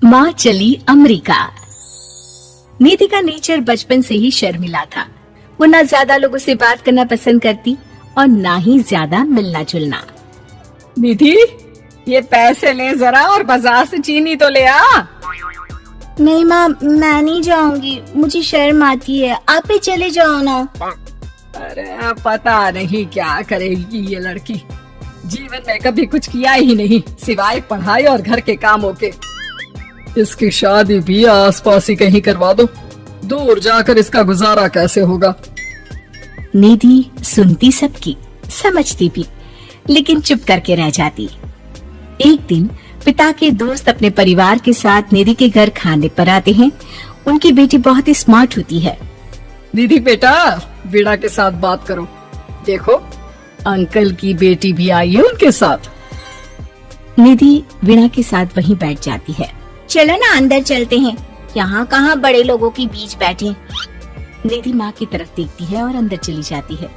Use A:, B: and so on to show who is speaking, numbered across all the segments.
A: माँ चली अमेरिका। निधि का नेचर बचपन से ही शर्मिला था। वो ना ज्यादा लोगों से बात करना पसंद करती और ना ही ज्यादा मिलना जुलना।
B: निधि, ये पैसे ले जरा और बाजार से चीनी तो ले आ।
C: नहीं माँ, मैं नहीं जाऊंगी, मुझे शर्म आती है, आप ही चले जाओ ना।
B: अरे पता नहीं क्या करेगी ये लड़की, जीवन में कभी कुछ किया ही नहीं सिवाय पढ़ाई और घर के कामों के। इसकी शादी भी आसपास ही कहीं करवा दो, दूर जाकर इसका गुजारा कैसे होगा।
A: निधि सुनती सबकी, समझती भी, लेकिन चुप करके रह जाती। एक दिन पिता के दोस्त अपने परिवार के साथ निधि के घर खाने पर आते हैं। उनकी बेटी बहुत ही स्मार्ट होती है।
B: निधि बेटा, वीणा के साथ बात करो, देखो अंकल की बेटी भी आई है उनके साथ।
A: निधि वीणा के साथ वहीं बैठ जाती है।
C: चलो ना अंदर चलते हैं, यहाँ कहाँ बड़े लोगों के बीच बैठे।
A: निधि माँ की तरफ देखती है और अंदर चली जाती है।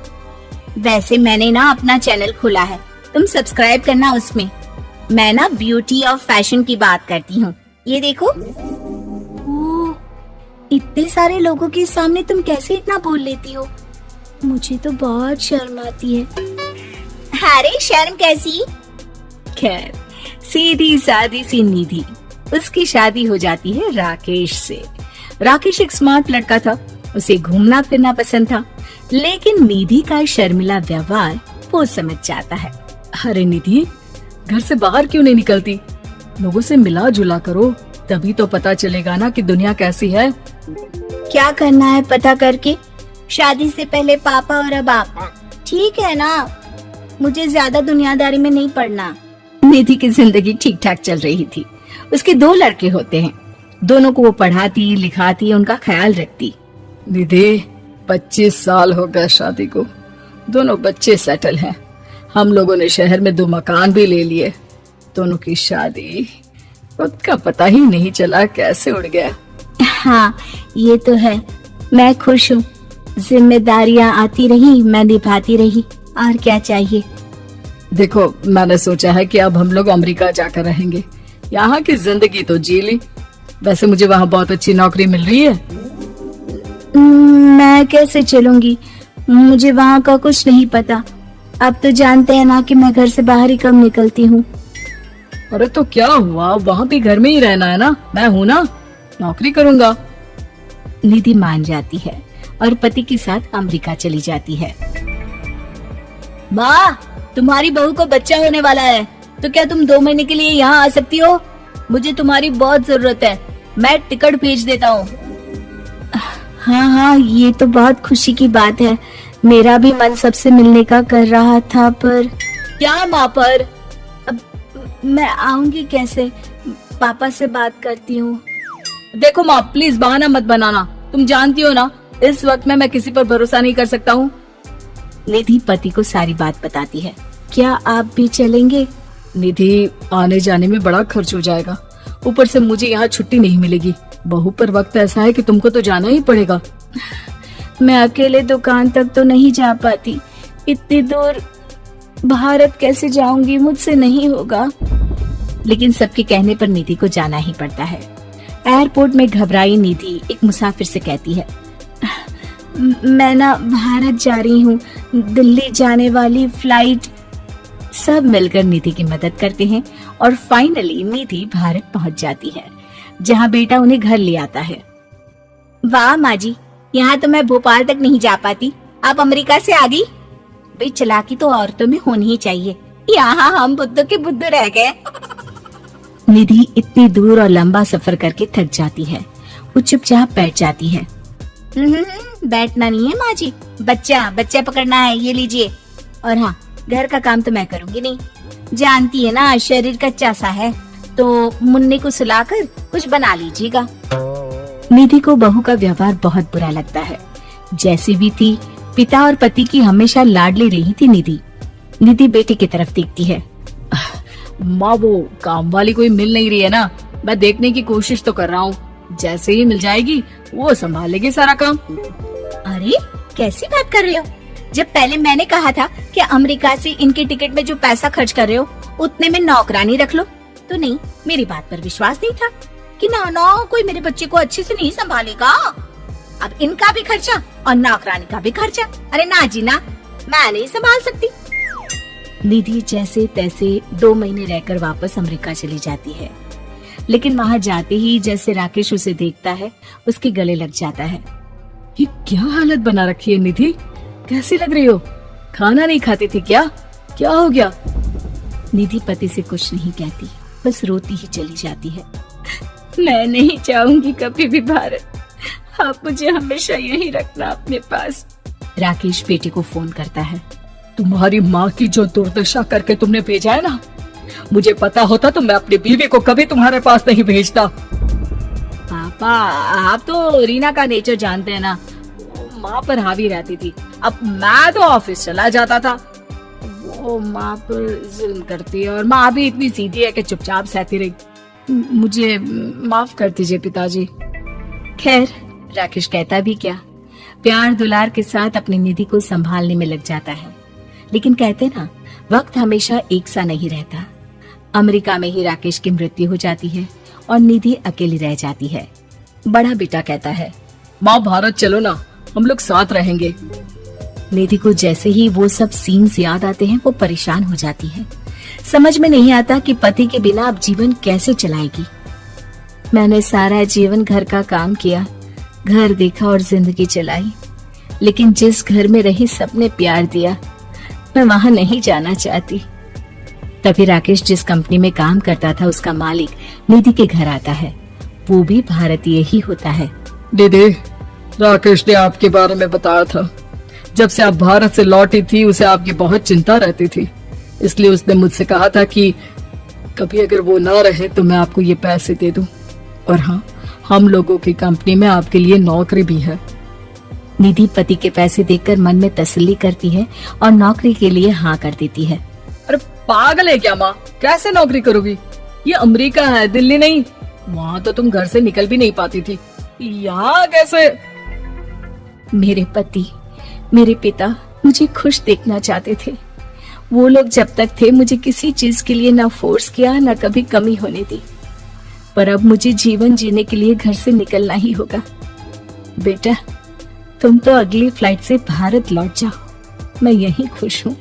C: वैसे मैंने ना अपना चैनल खोला है, तुम सब्सक्राइब करना उसमें। मैं ना ब्यूटी और फैशन की बात करती हूँ, ये देखो।
A: ओह, इतने सारे लोगों के सामने तुम कैसे इतना बोल लेती हो? मुझे तो बहुत शर्म आती है।
C: अरे शर्म कैसी।
A: खैर, सीधी सादी सी निधि, उसकी शादी हो जाती है राकेश से। राकेश एक स्मार्ट लड़का था, उसे घूमना फिरना पसंद था, लेकिन निधि का शर्मिला व्यवहार वो समझ जाता है।
B: अरे निधि, घर से बाहर क्यों नहीं निकलती? लोगों से मिला जुला करो, तभी तो पता चलेगा ना कि दुनिया कैसी है।
C: क्या करना है पता करके, शादी से पहले पापा और अब आप। ठीक है ना, मुझे ज्यादा दुनियादारी में नहीं पड़ना।
A: निधि की जिंदगी ठीक ठाक चल रही थी। उसके 2 लड़के होते हैं, दोनों को वो पढ़ाती लिखाती, उनका ख्याल रखती।
B: निधि, 25 साल हो गए शादी को, दोनों बच्चे सेटल हैं। हम लोगों ने शहर में 2 मकान भी ले लिए। दोनों की शादी खुद का पता ही नहीं चला कैसे उड़ गया।
C: हाँ ये तो है, मैं खुश हूँ। जिम्मेदारियाँ आती रही, मैं निभाती रही, और क्या चाहिए।
B: देखो, मैंने सोचा है कि अब हम लोग अमेरिका जाकर रहेंगे। यहाँ की जिंदगी तो जी ली, वैसे मुझे वहाँ बहुत अच्छी नौकरी मिल रही है।
C: मैं कैसे चलूंगी, मुझे वहाँ का कुछ नहीं पता। अब तो जानते हैं ना कि मैं घर से बाहर ही कम निकलती हूँ।
B: अरे तो क्या हुआ, वहाँ भी घर में ही रहना है ना, मैं हूँ ना, नौकरी करूँगा।
A: निधि मान जाती है और पति के साथ अमेरिका चली जाती है।
C: माँ, तुम्हारी बहू को बच्चा होने वाला है, तो क्या तुम 2 महीने के लिए यहाँ आ सकती हो? मुझे तुम्हारी बहुत जरूरत है, मैं टिकट भेज देता हूँ। हाँ हाँ, ये तो बहुत खुशी की बात है। मेरा भी मन सबसे मिलने का कर रहा था, पर क्या माँ पर? अब मैं आऊंगी कैसे? पापा से बात करती हूँ।
B: देखो माँ, प्लीज बहाना मत बनाना, तुम जानती हो ना इस वक्त में मैं किसी पर भरोसा नहीं कर सकता हूँ।
A: निधि पति को सारी बात बताती है।
C: क्या आप भी चलेंगे?
B: निधि, आने जाने में बड़ा खर्च हो जाएगा, ऊपर से मुझे यहाँ छुट्टी नहीं मिलेगी। बहू पर वक्त ऐसा है कि तुमको तो जाना ही पड़ेगा।
C: मैं अकेले दुकान तक तो नहीं जा पाती, इतनी दूर भारत कैसे जाऊंगी, मुझसे नहीं होगा।
A: लेकिन सबके कहने पर निधि को जाना ही पड़ता है। एयरपोर्ट में घबराई निधि एक मुसाफिर से कहती है,
C: मैं ना भारत जा रही हूँ, दिल्ली जाने वाली फ्लाइट।
A: सब मिलकर निधि की मदद करते हैं और फाइनली निधि भारत पहुंच जाती है, जहां बेटा उन्हें घर ले आता है।
C: वाह माँ जी, यहाँ तो मैं भोपाल तक नहीं जा पाती, आप अमेरिका से आ गई। भाई चालाकी तो औरतों में होनी ही चाहिए, यहाँ हम बुद्धू के बुद्धू रह गए।
A: निधि इतनी दूर और लंबा सफर करके थक जाती है, वो चुपचाप बैठ जाती है।
C: बैठना नहीं है माँ जी, बच्चा पकड़ना है, ये लीजिए। और हाँ, घर का काम तो मैं करूँगी नहीं, जानती है ना शरीर कच्चा सा है, तो मुन्ने को सुलाकर कुछ बना लीजिएगा।
A: निधि को बहू का व्यवहार बहुत बुरा लगता है। जैसी भी थी, पिता और पति की हमेशा लाडली रही थी निधि। निधि बेटी की तरफ देखती है।
B: माँ, वो काम वाली कोई मिल नहीं रही है ना, मैं देखने की कोशिश तो कर रहा हूँ, जैसे ही मिल जाएगी वो संभालेगी सारा काम।
C: अरे कैसी बात कर रहे हो, जब पहले मैंने कहा था कि अमेरिका से इनके टिकट में जो पैसा खर्च कर रहे हो उतने में नौकरानी रख लो, तो नहीं, मेरी बात पर विश्वास नहीं था। कि ना कोई मेरे बच्चे को अच्छे से नहीं संभालेगा। अब इनका भी खर्चा और नौकरानी का भी खर्चा। अरे ना जी ना, मैं नहीं संभाल सकती।
A: निधि जैसे तैसे 2 महीने रहकर वापस अमेरिका चली जाती है, लेकिन वहां जाते ही जैसे राकेश उसे देखता है उसके गले लग जाता है।
B: ये क्या हालत बना रखी है निधि, कैसी लग रही हो? खाना नहीं खाती थी क्या? क्या हो गया?
A: निधि पति से कुछ नहीं कहती, बस रोती ही चली जाती है।
C: मैं नहीं चाहूंगी कभी भी भारत, आप मुझे हमेशा यहीं रखना अपने पास।
A: राकेश बेटे को फोन करता है।
B: तुम्हारी माँ की जो दुर्दशा करके तुमने भेजा है ना, मुझे पता होता तो मैं अपनी बीवी को कभी तुम्हारे पास नहीं भेजता।
A: पापा, आप तो रीना का नेचर जानते हैं ना,
B: माँ पर हावी रहती थी। अब मैं तो ऑफिस चला जाता था, वो माँ पर जुल्म करती है और माँ भी इतनी सीधी है कि चुपचाप सहती रही। मुझे माफ कर दीजिए पिताजी।
A: खैर, राकेश कहता भी क्या, प्यार दुलार के साथ अपनी निधि को संभालने में लग जाता है। लेकिन कहते ना, वक्त हमेशा एक सा नहीं रहता। अमेरिका में ही राकेश की मृत्यु हो जाती है और निधि अकेली रह जाती है। बड़ा बेटा कहता है,
B: माँ भारत चलो ना, हम लोग साथ रहेंगे।
A: निधि को जैसे ही वो सब सीन्स याद आते हैं वो परेशान हो जाती है। समझ में नहीं आता कि पति के बिना अब जीवन कैसे चलाएगी। मैंने सारा जीवन घर का काम किया, घर देखा और जिंदगी चलाई, लेकिन जिस घर में रही सबने प्यार दिया, मैं वहां नहीं जाना चाहती। तभी राकेश जिस कंपनी में काम करता था उसका मालिक निधि के घर आता है। वो भी भारतीय ही होता है।
B: दीदी, राकेश ने आपके बारे में बताया था। जब से आप भारत से लौटी थी उसे आपकी बहुत चिंता रहती थी, इसलिए उसने मुझसे कहा था कि कभी अगर वो ना रहे तो मैं आपको ये पैसे दे दूं। और हाँ, हम लोगों की कंपनी में आपके लिए नौकरी भी है।
A: निधि पति के पैसे देखकर मन में तसल्ली करती है और नौकरी के लिए हाँ कर देती है।
B: अरे पागल है क्या माँ, कैसे नौकरी करोगी? ये अमेरिका है, दिल्ली नहीं। वहाँ तो तुम घर से निकल भी नहीं पाती थी, यहाँ कैसे?
A: मेरे पति, मेरे पिता मुझे खुश देखना चाहते थे। वो लोग जब तक थे मुझे किसी चीज के लिए ना फोर्स किया, ना कभी कमी होने दी। पर अब मुझे जीवन जीने के लिए घर से निकलना ही होगा। बेटा, तुम तो अगली फ्लाइट से भारत लौट जाओ, मैं यहीं खुश हूँ।